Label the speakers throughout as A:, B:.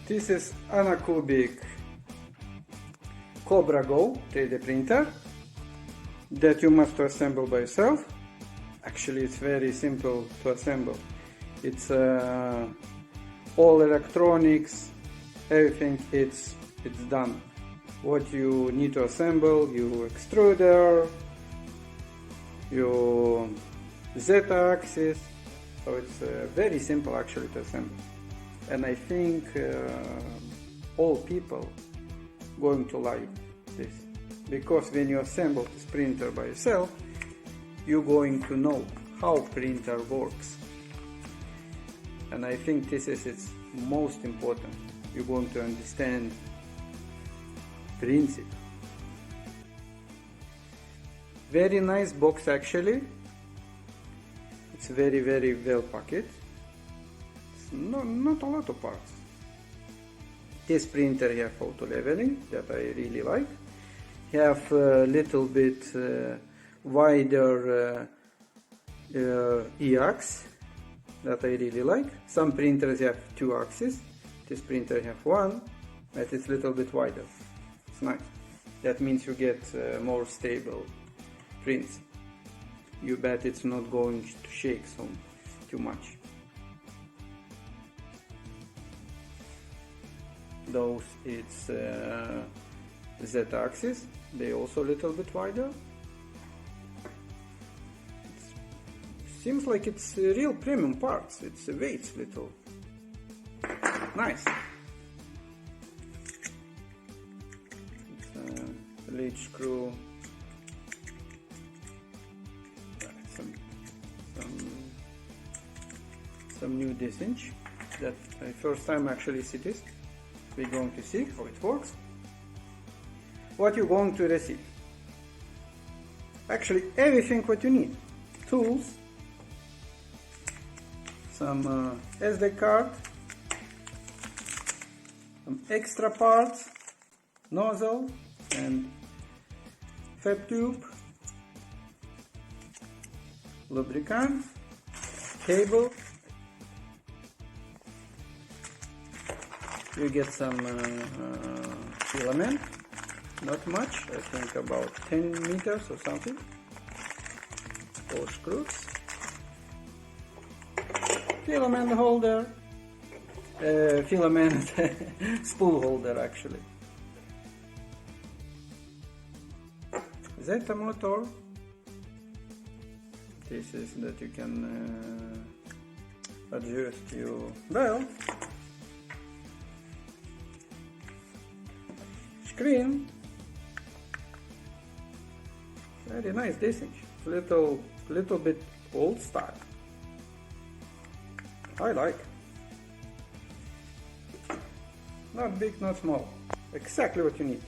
A: This is Anycubic Kobra Go 3D printer that you must assemble by yourself. Actually, it's very simple to assemble. It's all electronics, everything it's done. What you need to assemble: your extruder, your Z-axis. So it's very simple actually to assemble. And I think all people going to like this, because when you assemble this printer by yourself, you're going to know how printer works. And I think this is its most important. You're going to understand principle. Very nice box actually. It's very well packed. It's not a lot of parts. This printer have auto leveling that I really like. Have a little bit wider E-axis that I really like. Some printers have 2 axes. This printer have 1, but it's a little bit wider. It's nice. That means you get more stable prints. You bet it's not going to shake too much. Those it's Z-axis. They also a little bit wider. Seems like it's real premium parts. It's weights little. Nice. It's a lead screw. Some new this inch. That I first time actually see this. We're going to see how it works. What you're going to receive. Actually everything what you need. Tools. Some SD card. Some extra parts. Nozzle and fab tube. Lubricant. Cable. You get some filament, not much, I think about 10 meters or something, 4 screws, filament holder, filament spool holder actually, Zeta motor. This is that you can adjust your belt. Screen. Very nice this inch. Little bit old style. I like. Not big, not small. Exactly what you need.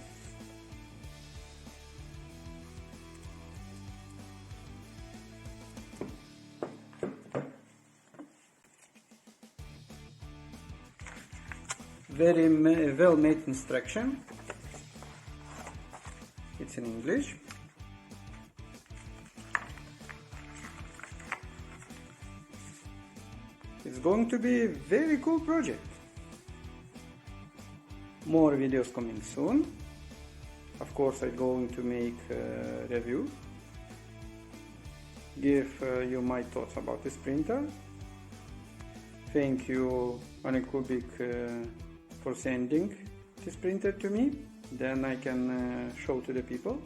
A: Very well made instruction. It's in English. It's going to be a very cool project. More videos coming soon. Of course, I'm going to make a review. Give you my thoughts about this printer. Thank you, Anycubic, for sending this printer to me. Then I can show to the people.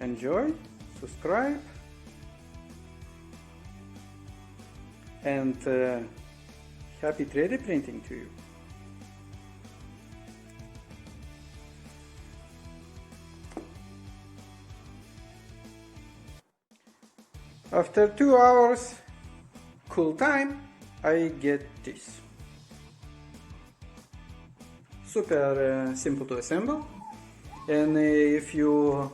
A: Enjoy, subscribe, and happy 3D printing to you. After 2 hours cool time, I get this. Super simple to assemble, and if you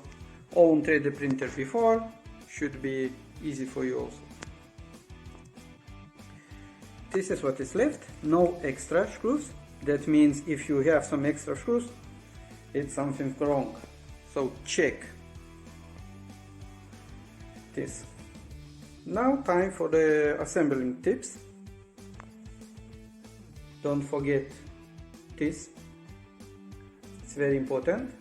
A: own 3D printer before, should be easy for you also. This is what is left, no extra screws. That means if you have some extra screws, it's something wrong. So check this. Now time for the assembling tips. Don't forget this, it's very important.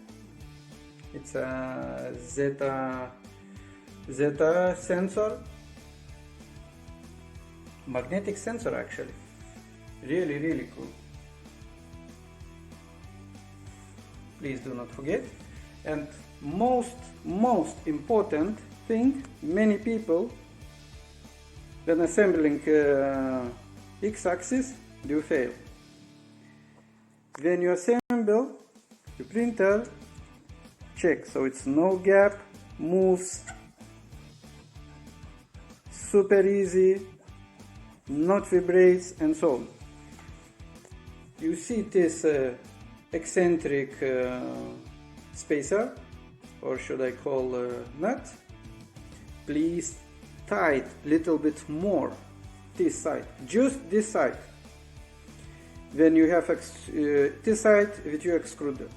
A: It's a zeta sensor, magnetic sensor actually, really cool. Please do not forget. And most important thing, many people when assembling x-axis do fail. When you assemble the printer, check so it's no gap, moves super easy, not vibrates, and so on. You see this eccentric spacer, or should I call nut? Please tight little bit more this side, just this side. When you have this side with your extruder,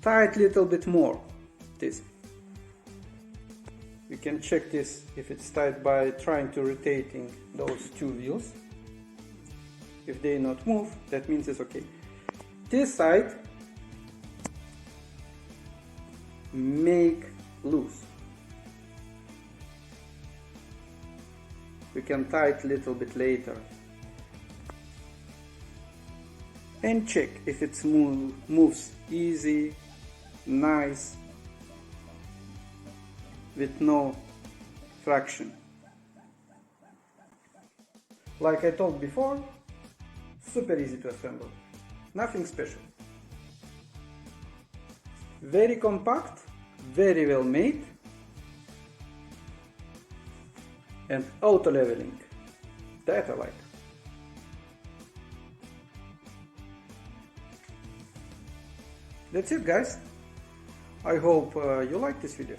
A: tight little bit more this. You can check this if it's tight by trying to rotating those two wheels. If they not move, that means it's okay. This side make loose. We can tight little bit later. And check if it moves easy, nice, with no friction. Like I told before, super easy to assemble, nothing special. Very compact, very well made, and auto leveling, that I like. That's it, guys. I hope you like this video.